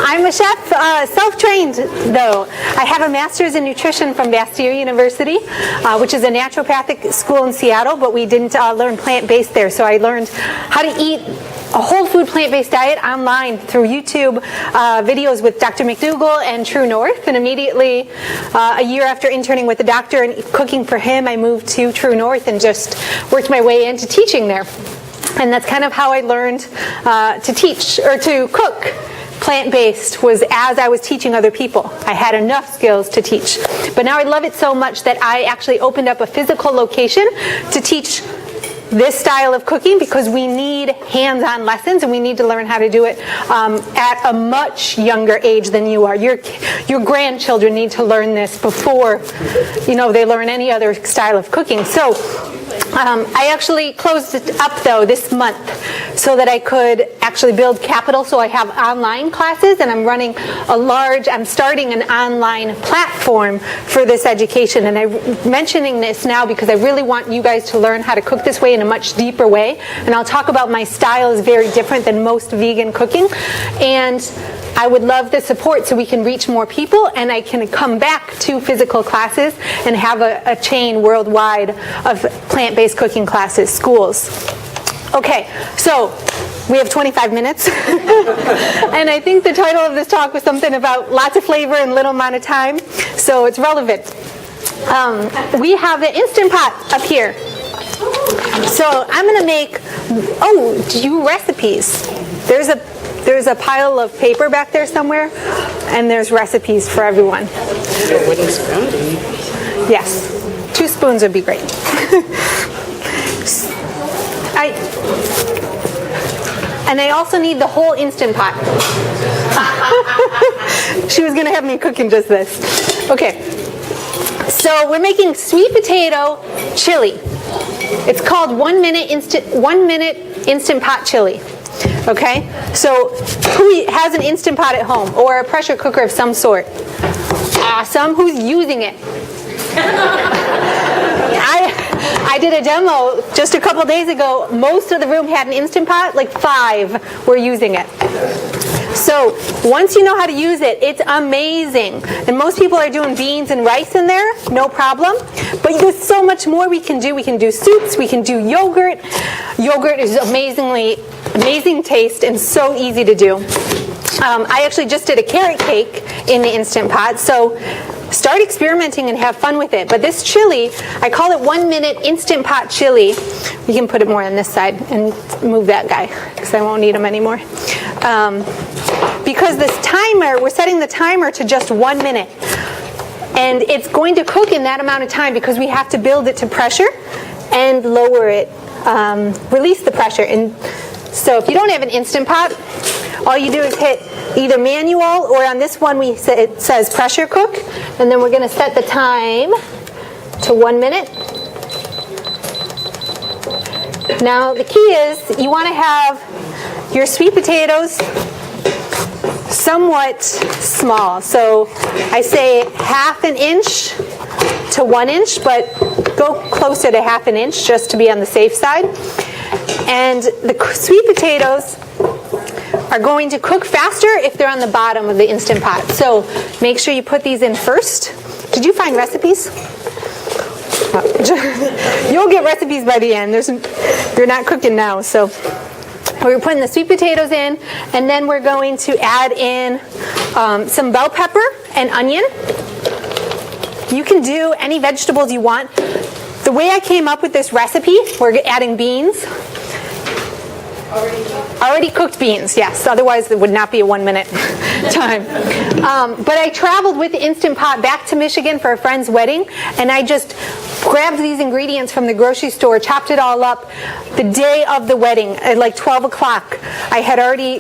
I'm a chef, self-trained though. I have a master's in nutrition from Bastyr University, which is a naturopathic school in Seattle, but we didn't learn plant-based there. So I learned how to eat a whole food plant-based diet online through YouTube videos with Dr. McDougall and True North. And immediately, a year after interning with the doctor and cooking for him, I moved to True North and just worked my way into teaching there. And that's kind of how I learned to teach or to cook plant-based, was as I was teaching other people. I had enough skills to teach. But now I love it so much that I actually opened up a physical location to teach this style of cooking, because we need hands-on lessons and we need to learn how to do it at a much younger age than you are. Your grandchildren need to learn this before they learn any other style of cooking. So I actually closed it up though this month so that I could actually build capital. So I have online classes, and I'm starting an online platform for this education. And I'm mentioning this now because I really want you guys to learn how to cook this way in a much deeper way. And I'll talk about my style is very different than most vegan cooking. And I would love the support so we can reach more people, and I can come back to physical classes and have a chain worldwide of plant-based cooking classes, schools. Okay, so we have 25 minutes, and I think the title of this talk was something about lots of flavor in little amount of time, so it's relevant. We have the Instant Pot up here. So I'm going to make, recipes. There's a pile of paper back there somewhere, and there's recipes for everyone. A wooden spoon? Yes. 2 spoons would be great. And I also need the whole Instant Pot. She was going to have me cooking just this. Okay. So we're making sweet potato chili. It's called 1 minute Instant Pot chili. Okay, so who has an Instant Pot at home or a pressure cooker of some sort? Awesome. Who's using it? I did a demo just a couple days ago. Most of the room had an Instant Pot, like 5 were using it. So once you know how to use it, it's amazing. And most people are doing beans and rice in there, no problem. But there's so much more we can do. We can do soups, we can do yogurt. Yogurt is amazing taste and so easy to do. I actually just did a carrot cake in the Instant Pot, so start experimenting and have fun with it. But this chili, I call it 1 minute Instant Pot chili. You can put it more on this side and move that guy, because I won't need him anymore. Because this timer, we're setting the timer to just 1 minute. And it's going to cook in that amount of time because we have to build it to pressure and lower it, release the pressure. And so if you don't have an Instant Pot, all you do is hit either manual, or on this one it says pressure cook, and then we're going to set the time to 1 minute. Now the key is you want to have your sweet potatoes somewhat small. So I say 1/2 inch to 1 inch, but go closer to 1/2 inch just to be on the safe side. And the sweet potatoes are going to cook faster if they're on the bottom of the Instant Pot. So make sure you put these in first. Did you find recipes? You'll get recipes by the end. They're not cooking now. So we're putting the sweet potatoes in, and then we're going to add in some bell pepper and onion. You can do any vegetables you want. The way I came up with this recipe, we're adding beans. Already cooked beans, yes. Otherwise, it would not be a 1 minute time. But I traveled with the Instant Pot back to Michigan for a friend's wedding, and I just grabbed these ingredients from the grocery store, chopped it all up the day of the wedding at like 12 o'clock. I had already,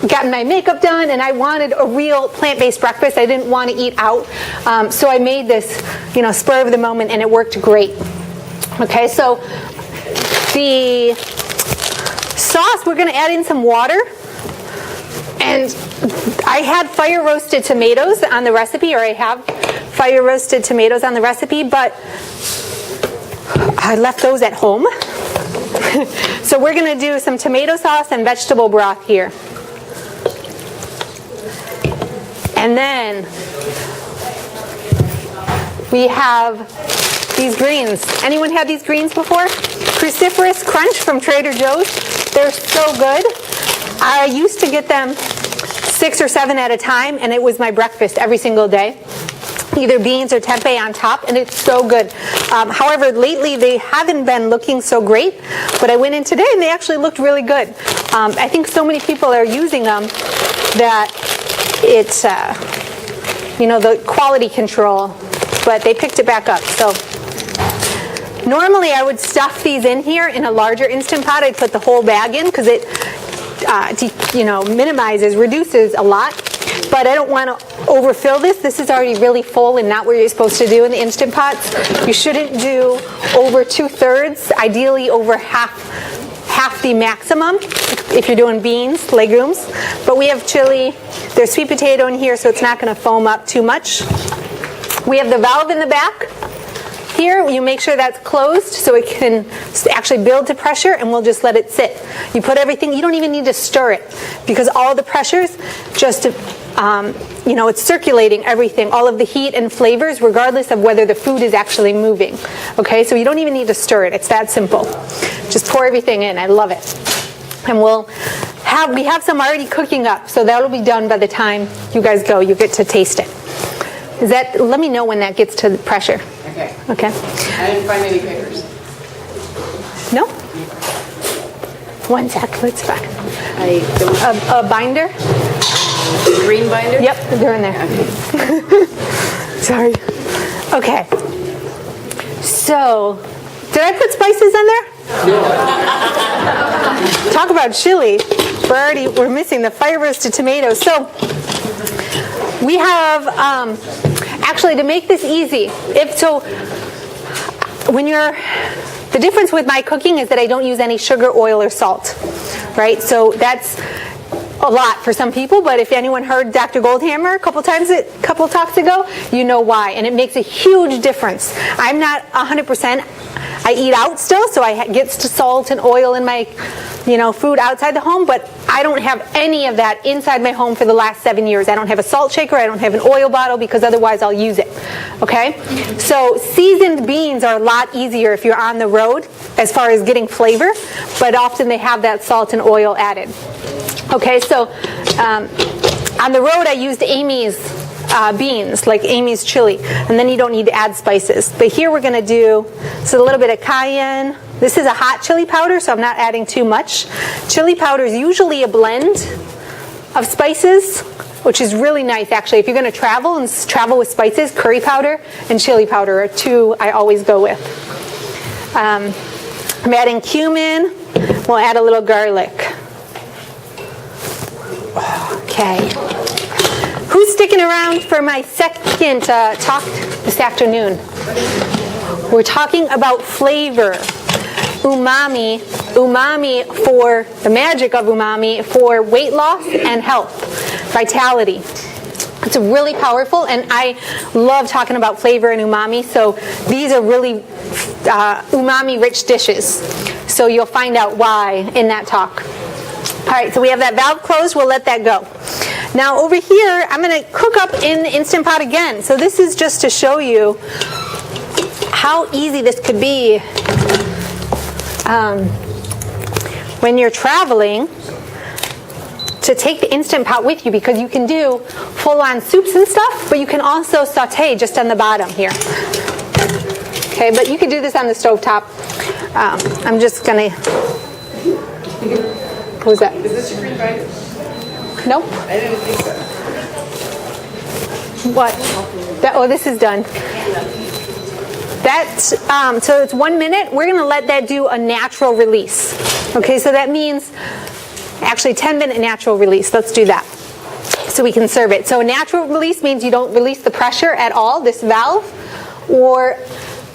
gotten my makeup done, and I wanted a real plant-based breakfast. I didn't want to eat out. So I made this, spur of the moment, and it worked great. Okay, so the sauce, we're going to add in some water, and I had fire roasted tomatoes on the recipe, or I have fire roasted tomatoes on the recipe, but I left those at home. So we're going to do some tomato sauce and vegetable broth here. And then we have these greens. Anyone had these greens before? Cruciferous Crunch from Trader Joe's. They're so good. I used to get them 6 or 7 at a time, and it was my breakfast every single day. Either beans or tempeh on top, and it's so good. However, lately they haven't been looking so great, but I went in today and they actually looked really good. I think so many people are using them that it's, the quality control, but they picked it back up. So normally I would stuff these in here in a larger Instant Pot. I'd put the whole bag in because it, reduces a lot. But I don't want to overfill this. This is already really full and not what you're supposed to do in the Instant Pots. You shouldn't do over 2/3, ideally over half the maximum if you're doing beans, legumes. But we have chili. There's sweet potato in here, so it's not going to foam up too much. We have the valve in the back. Here, you make sure that's closed so it can actually build to pressure, and we'll just let it sit. You put everything, you don't even need to stir it because all the pressures just, it's circulating everything, all of the heat and flavors, regardless of whether the food is actually moving. Okay, so you don't even need to stir it. It's that simple. Just pour everything in. I love it. And we have some already cooking up, so that'll be done by the time you guys go. You get to taste it. Let me know when that gets to the pressure. Okay. I didn't find any papers. No? One sec, let's back. I don't. A binder? The green binder? Yep, they're in there. Okay. Sorry. Okay. So, did I put spices in there? No. Talk about chili. We're missing the fire roasted tomatoes. So, we have, actually, to make this easy, the difference with my cooking is that I don't use any sugar, oil, or salt, right? So that's a lot for some people, but if anyone heard Dr. Goldhammer a couple talks ago, you know why, and it makes a huge difference. I'm not 100%. I eat out still, so I get salt and oil in my, food outside the home, but I don't have any of that inside my home for the last 7 years. I don't have a salt shaker, I don't have an oil bottle, because otherwise I'll use it, okay? So seasoned beans are a lot easier if you're on the road as far as getting flavor, but often they have that salt and oil added. Okay, so on the road I used Amy's beans, like Amy's chili, and then you don't need to add spices. But here we're going to do a little bit of cayenne. This is a hot chili powder, so I'm not adding too much. Chili powder is usually a blend of spices, which is really nice actually. If you're going to travel with spices, curry powder and chili powder are two I always go with. I'm adding cumin. We'll add a little garlic. Okay. Who's sticking around for my second talk this afternoon? We're talking about flavor. Umami for the magic of umami for weight loss and health, vitality. It's really powerful, and I love talking about flavor and umami, so these are really umami-rich dishes. So you'll find out why in that talk. All right, so we have that valve closed. We'll let that go. Now over here, I'm going to cook up in the Instant Pot again. So this is just to show you how easy this could be when you're traveling, to take the Instant Pot with you, because you can do full-on soups and stuff, but you can also saute just on the bottom here. Okay, but you could do this on the stovetop. I'm just going to... What was that? Is this your green binder? Nope. I didn't think so. What? This is done. So it's 1 minute. We're going to let that do a natural release. Okay, so that means actually 10-minute natural release. Let's do that so we can serve it. So a natural release means you don't release the pressure at all, this valve, or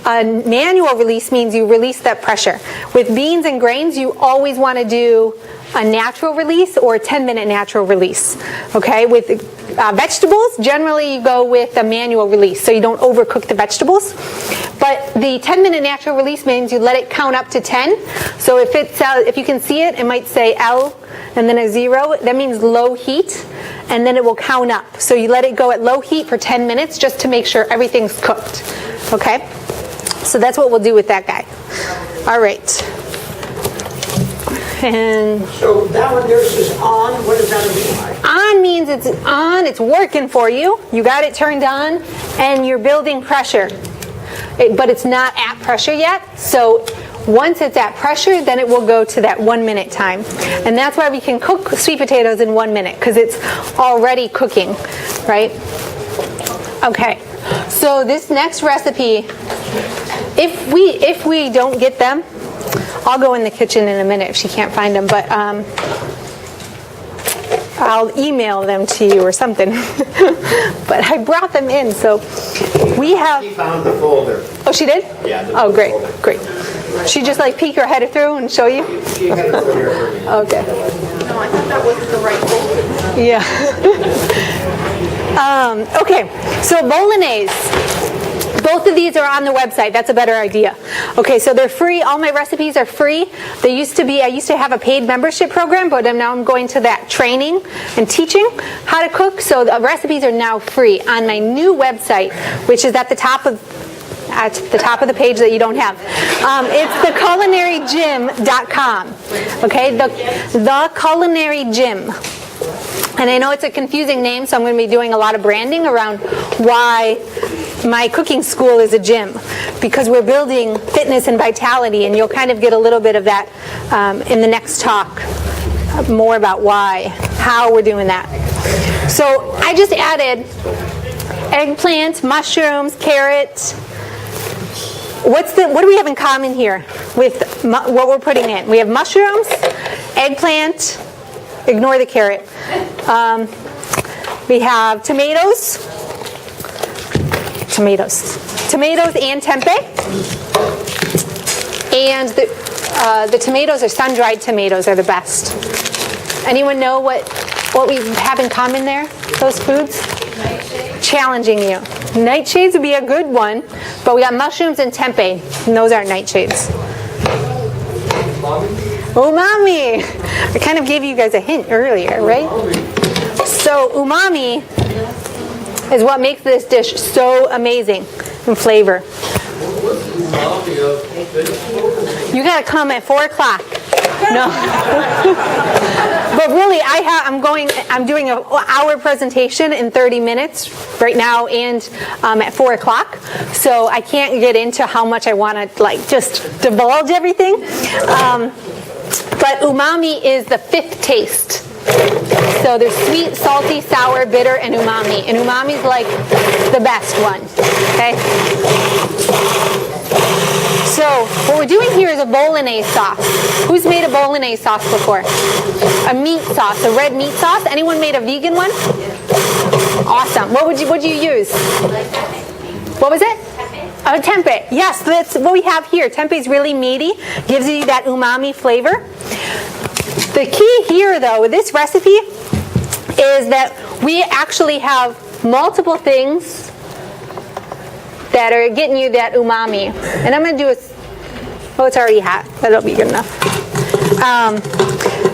a manual release means you release that pressure. With beans and grains, you always want to do a natural release or a 10-minute natural release. Okay, with vegetables, generally you go with a manual release, so you don't overcook the vegetables. But the 10-minute natural release means you let it count up to 10. So if you can see it, it might say L and then a 0. That means low heat. and then it will count up. So you let it go at low heat for 10 minutes just to make sure everything's cooked. Okay? So that's what we'll do with that guy. All right. And So that one there says on. What does that mean? on means it's on, it's working for you. You got it turned on, and you're building pressure. But it's not at pressure yet. So once it's at pressure, then it will go to that 1 minute time. And that's why we can cook sweet potatoes in 1 minute, because it's already cooking, right? Okay. So this next recipe, if we don't get them, I'll go in the kitchen in a minute if she can't find them, but I'll email them to you or something. But I brought them in, so we have. She found the folder. Oh, she did? Yeah. Oh, great, great. She just like peek her head through and show you. She had it over here for me. Okay. No, I thought that wasn't the right folder. Yeah. Okay. So Bolognese. Both of these are on the website. That's a better idea. Okay, so they're free. All my recipes are free. I used to have a paid membership program, but now I'm going to that training and teaching how to cook. So the recipes are now free on my new website, which is at the top of the page that you don't have. It's theculinarygym.com. Okay, the Culinary Gym. And I know it's a confusing name, so I'm going to be doing a lot of branding around why my cooking school is a gym, because we're building fitness and vitality, and you'll kind of get a little bit of that in the next talk, more about how we're doing that. So I just added eggplant, mushrooms, carrot. What do we have in common here with what we're putting in? We have mushrooms, eggplant, ignore the carrot. We have tomatoes and tempeh. And the tomatoes are sun-dried tomatoes are the best. Anyone know what we have in common there? Those foods? Challenging you. Nightshades would be a good one, but we got mushrooms and tempeh, and those aren't nightshades. Umami. I kind of gave you guys a hint earlier, right? So umami is what makes this dish so amazing in flavor. You gotta come at 4 o'clock. No. But really, I'm doing an hour presentation in 30 minutes right now, and at 4 o'clock. So I can't get into how much I want to just divulge everything. But umami is the 5th taste. So there's sweet, salty, sour, bitter, and umami. And umami is like the best one. Okay? So what we're doing here is a Bolognese sauce. Who's made a Bolognese sauce before? A meat sauce, a red meat sauce. Anyone made a vegan one? Awesome. What would you use? What was it? Oh, tempeh. Yes, that's what we have here. Tempeh is really meaty, gives you that umami flavor. The key here, though, with this recipe is that we actually have multiple things that are getting you that umami. And I'm going to do it's already hot. That'll be good enough.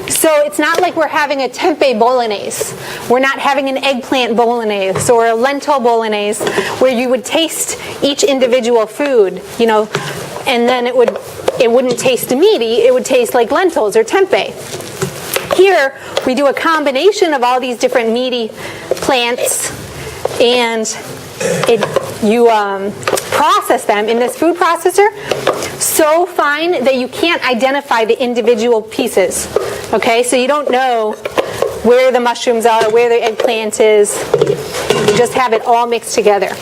So it's not like we're having a tempeh bolognese. We're not having an eggplant bolognese or a lentil bolognese where you would taste each individual food, and then it wouldn't taste meaty. It would taste like lentils or tempeh. Here we do a combination of all these different meaty plants, and you process them in this food processor so fine that you can't identify the individual pieces. Okay, so you don't know where the mushrooms are, where the eggplant is. You just have it all mixed together.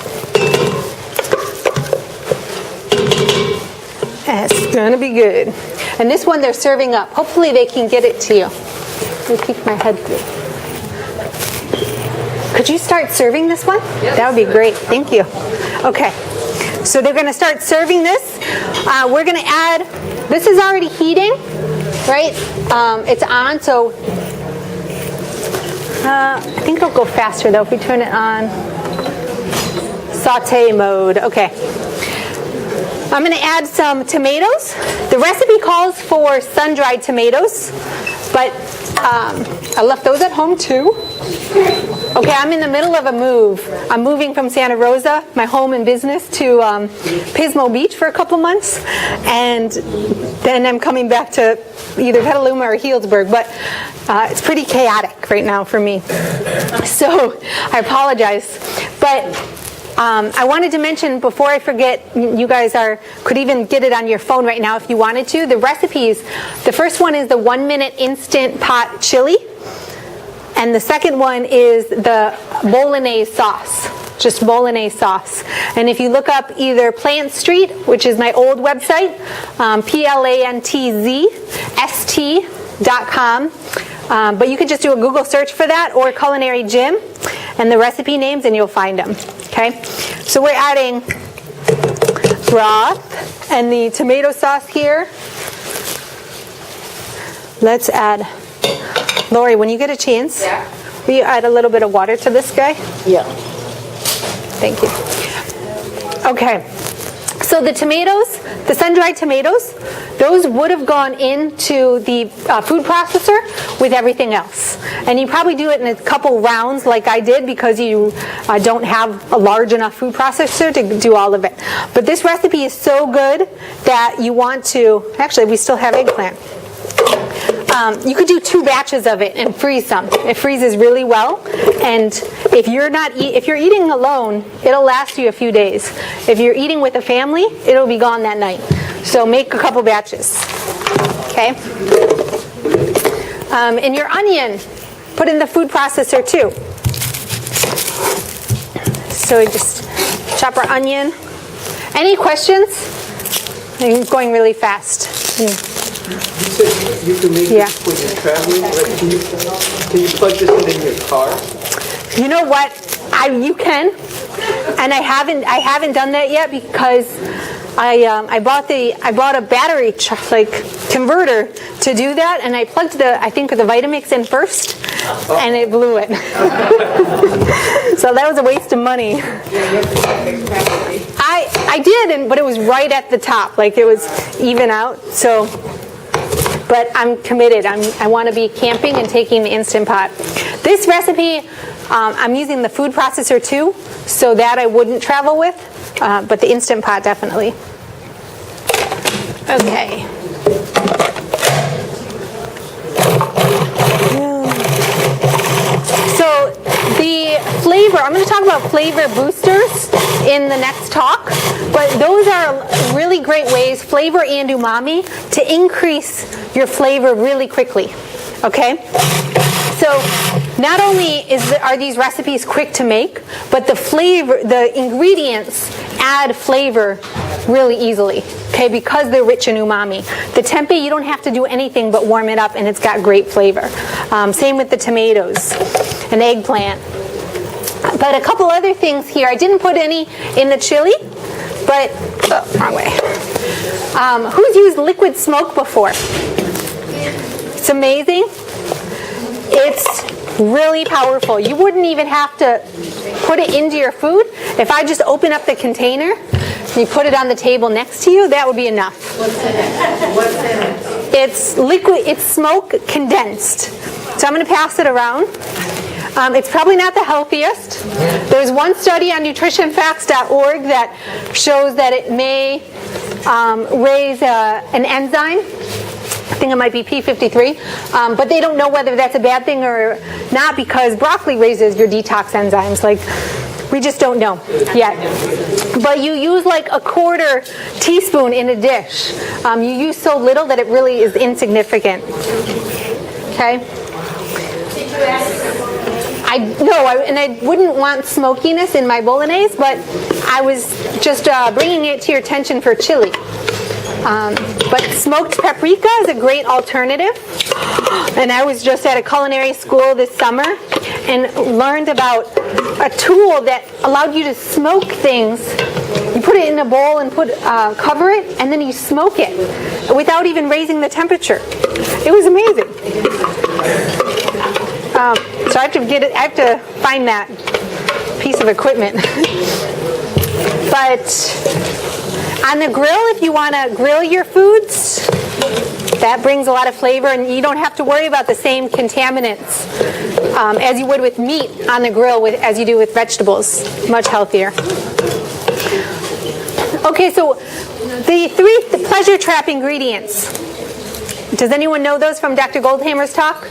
It's gonna be good. And this one they're serving up. Hopefully they can get it to you. Let me peek my head through. Could you start serving this one? That would be great. Thank you. Okay. So they're going to start serving this. We're going to add, this is already heating, right? It's on, so I think it'll go faster though if we turn it on. Saute mode. Okay. I'm going to add some tomatoes. The recipe calls for sun-dried tomatoes, but I left those at home too. Okay, I'm in the middle of a move. I'm moving from Santa Rosa, my home and business, to Pismo Beach for a couple months, and then I'm coming back to either Petaluma or Healdsburg, but it's pretty chaotic right now for me. So I apologize. But I wanted to mention before I forget, you guys could even get it on your phone right now if you wanted to. The recipes, the first one is the 1-minute Instant Pot chili. And the second one is the Bolognese sauce, just Bolognese sauce. And if you look up either Plant Street, which is my old website, plantzst.com, but you could just do a Google search for that, or Culinary Gym, and the recipe names, and you'll find them. Okay, so we're adding broth and the tomato sauce here. Let's add. Lori, when you get a chance, will you add a little bit of water to this guy? Yeah. Thank you. Okay, so the tomatoes, the sun-dried tomatoes, those would have gone into the food processor with everything else. And you probably do it in a couple rounds like I did because you don't have a large enough food processor to do all of it. But this recipe is so good that you want to, actually we still have eggplant. You could do 2 batches of it and freeze some. It freezes really well, and if you're eating alone, it'll last you a few days. If you're eating with a family, it'll be gone that night. So make a couple batches. Okay. And your onion, put in the food processor too. So we just chop our onion. Any questions? I'm going really fast. You said you can make this when you're traveling. Like, can you plug this in your car? You know what? You can, and I haven't done that yet because I bought a battery converter to do that, and I plugged the Vitamix in first, and it blew it. So that was a waste of money. I did, but it was right at the top, like it was even out. So. But I'm committed. I want to be camping and taking the Instant Pot. This recipe, I'm using the food processor too, so that I wouldn't travel with, but the Instant Pot definitely. Okay. So the flavor, I'm going to talk about flavor boosters in the next talk, but those are really great ways, flavor and umami, to increase your flavor really quickly. Okay? So not only are these recipes quick to make, but the ingredients add flavor really easily, okay, because they're rich in umami. The tempeh, you don't have to do anything but warm it up, and it's got great flavor. Same with the tomatoes and eggplant. But a couple other things here. I didn't put any in the chili, but, wrong way. Who's used liquid smoke before? It's amazing. It's really powerful. You wouldn't even have to put it into your food. If I just open up the container, you put it on the table next to you, that would be enough. What's in it? What's in it? It's liquid, it's smoke condensed. So I'm going to pass it around. It's probably not the healthiest. There's one study on nutritionfacts.org that shows that it may raise an enzyme. I think it might be P53, but they don't know whether that's a bad thing or not because broccoli raises your detox enzymes. Like, we just don't know yet. But you use like a 1/4 teaspoon in a dish. You use so little that it really is insignificant. Okay? And I wouldn't want smokiness in my bolognese, but I was just bringing it to your attention for chili. But smoked paprika is a great alternative. And I was just at a culinary school this summer and learned about a tool that allowed you to smoke things. You put it in a bowl and cover it, and then you smoke it without even raising the temperature. It was amazing. So I have to find that piece of equipment. But on the grill, if you want to grill your foods, That brings a lot of flavor, and you don't have to worry about the same contaminants as you would with meat on the grill as you do with vegetables. Much healthier. Okay, so the 3 pleasure trap ingredients. Does anyone know those from Dr. Goldhammer's talk?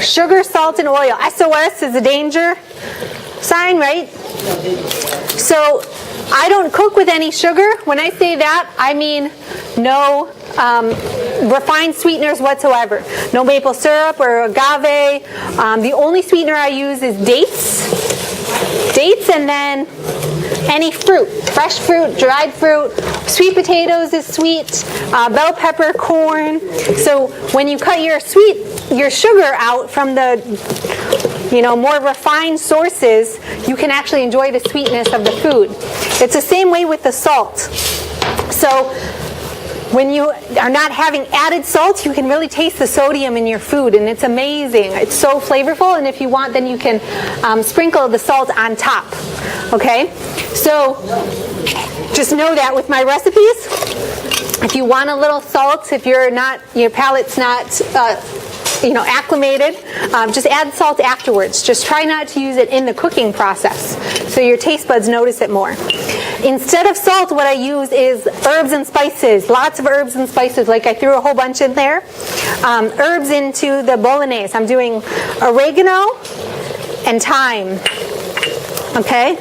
Sugar, salt, and oil. SOS is a danger sign, right? So I don't cook with any sugar. When I say that, I mean no refined sweeteners whatsoever. No maple syrup or agave. The only sweetener I use is dates, and then any fruit, fresh fruit, dried fruit. Sweet potatoes is sweet, bell pepper, corn. So when you cut your sugar out from the more refined sources, you can actually enjoy the sweetness of the food. It's the same way with the salt. So when you are not having added salt, you can really taste the sodium in your food, and it's amazing. It's so flavorful, and if you want, then you can sprinkle the salt on top. Okay? So just know that with my recipes, if you want a little salt, if your palate's not acclimated, just add salt afterwards. Just try not to use it in the cooking process so your taste buds notice it more. Instead of salt, what I use is herbs and spices. Lots of herbs and spices, like I threw a whole bunch in there. Herbs into the Bolognese. I'm doing oregano and thyme. Okay?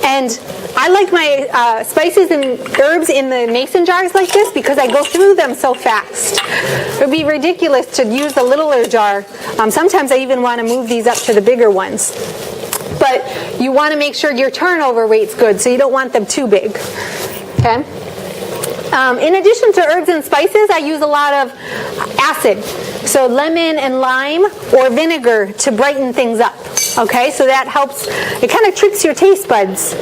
And I like my spices and herbs in the mason jars like this because I go through them so fast. It would be ridiculous to use the littler jar. Sometimes I even want to move these up to the bigger ones. But you want to make sure your turnover rate's good, so you don't want them too big. Okay? In addition to herbs and spices, I use a lot of acid. So lemon and lime or vinegar to brighten things up. Okay, so that helps. It kind of tricks your taste buds.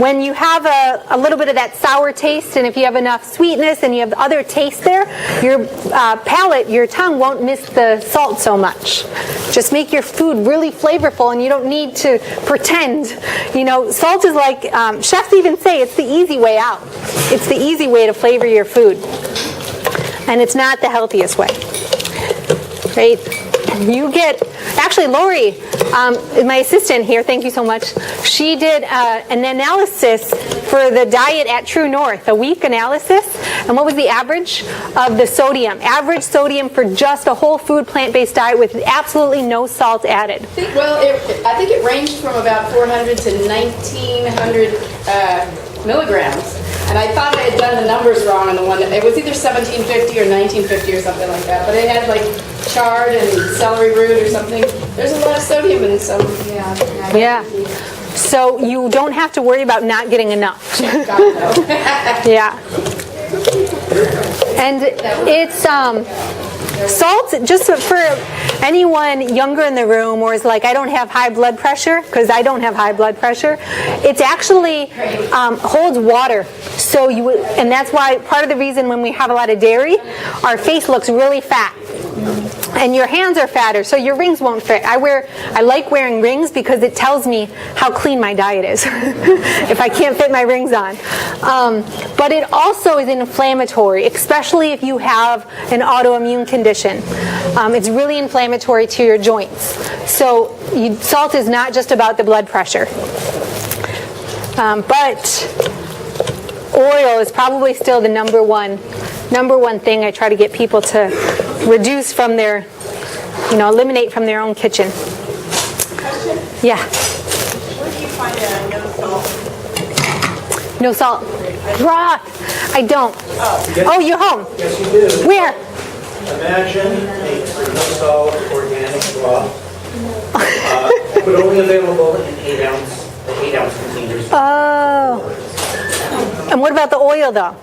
When you have a little bit of that sour taste, and if you have enough sweetness and you have other taste there, your palate, your tongue won't miss the salt so much. Just make your food really flavorful, and you don't need to pretend. Salt is like, chefs even say, it's the easy way out. It's the easy way to flavor your food. And it's not the healthiest way. Right? Actually, Lori, my assistant here, thank you so much, she did an analysis for the diet at True North, a week analysis. And what was the average of the sodium? Average sodium for just a whole food plant-based diet with absolutely no salt added. I think it ranged from about 400 to 1,900 milligrams. And I thought I had done the numbers wrong on the one. It was either 1750 or 1950 or something like that. But it had like chard and celery root or something. There's a lot of sodium in some. Yeah. So you don't have to worry about not getting enough. Yeah. And it's salt, just for anyone younger in the room or is like, I don't have high blood pressure, because I don't have high blood pressure, it's actually holds water. So and that's why part of the reason when we have a lot of dairy, our face looks really fat. And your hands are fatter, so your rings won't fit. I like wearing rings because it tells me how clean my diet is if I can't fit my rings on. But it also is inflammatory, especially if you have an autoimmune condition. It's really inflammatory to your joints. So salt is not just about the blood pressure. But oil is probably still the number one thing I try to get people to reduce from their, eliminate from their own kitchen. Yeah. Where do you find no salt? No salt. Broth. I don't. Oh, you're home. Yes, you do. Where? Imagine a no-salt organic broth, but only available in 8-ounce containers. Oh. And what about the oil, though?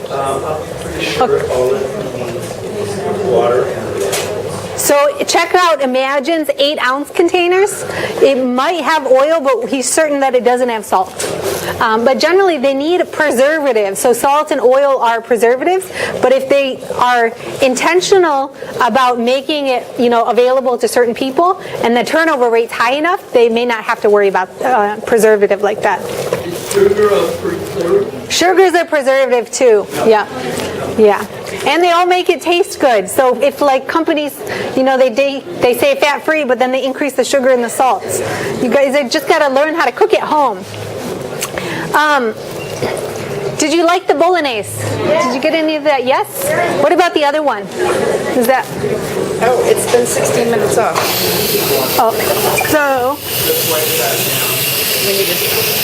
I'm pretty sure all it needs is water and So check out Imagine's 8-ounce containers. It might have oil, but he's certain that it doesn't have salt. But generally, they need preservatives. So salt and oil are preservatives. But if they are intentional about making it, available to certain people, and the turnover rate's high enough, they may not have to worry about preservative like that. Is sugar a Sugar's a preservative too. Yeah. Yeah. And they all make it taste good. So if like companies, you know, they say fat free, but then they increase the sugar and the salts. You guys just got to learn how to cook at home. Did you like the Bolognese? Did you get any of that? Yes? What about the other one? Is that? Oh, it's been 16 minutes off. Oh,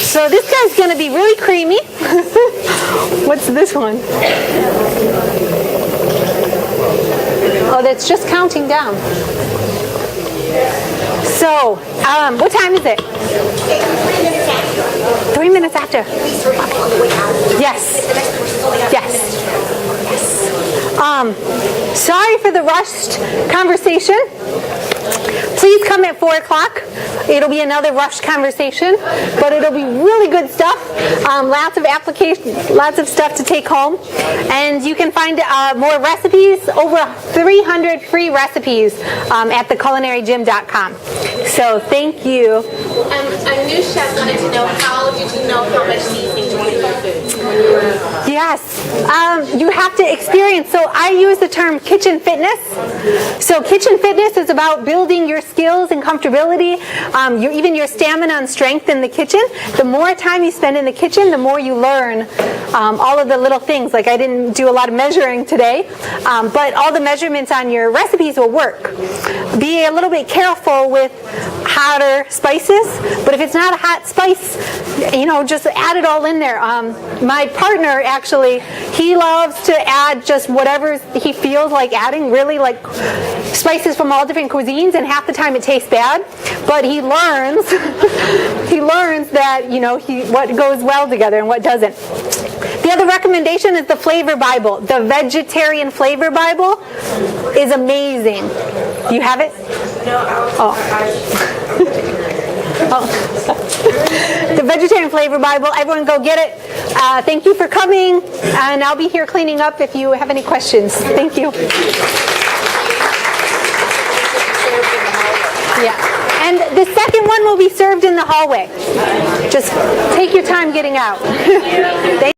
so this guy's going to be really creamy. What's this one? Oh, that's just counting down. So, what time is it? 3 minutes after. Yes. Yes. Sorry for the rushed conversation. Please come at 4 o'clock. It'll be another rushed conversation, but it'll be really good stuff. Lots of application, lots of stuff to take home, and you can find more recipes, over 300 free recipes at theculinaryGym.com. So thank you. A new chef wanted to know, how did you know how much seasoning to put in your food? Yes, you have to experience. So I use the term kitchen fitness. So kitchen fitness is about building your skills and comfortability, even your stamina and strength in the kitchen. The more time you spend in the kitchen, the more you learn all of the little things. Like I didn't do a lot of measuring today, but all the measurements on your recipes will work. Be a little bit careful with hotter spices, but if it's not a hot spice, you know, just add it all in there. My partner actually, he loves to add just whatever he feels like adding, really like spices from all different cuisines, and half the time it tastes bad, but he learns he learns that, you know, what goes well together and what doesn't. The other recommendation is the Flavor Bible. The Vegetarian Flavor Bible is amazing. Do you have it? No. The Vegetarian Flavor Bible. Everyone go get it. Thank you for coming, and I'll be here cleaning up if you have any questions. Thank you. Yeah. And the second one will be served in the hallway. Just take your time getting out. Thank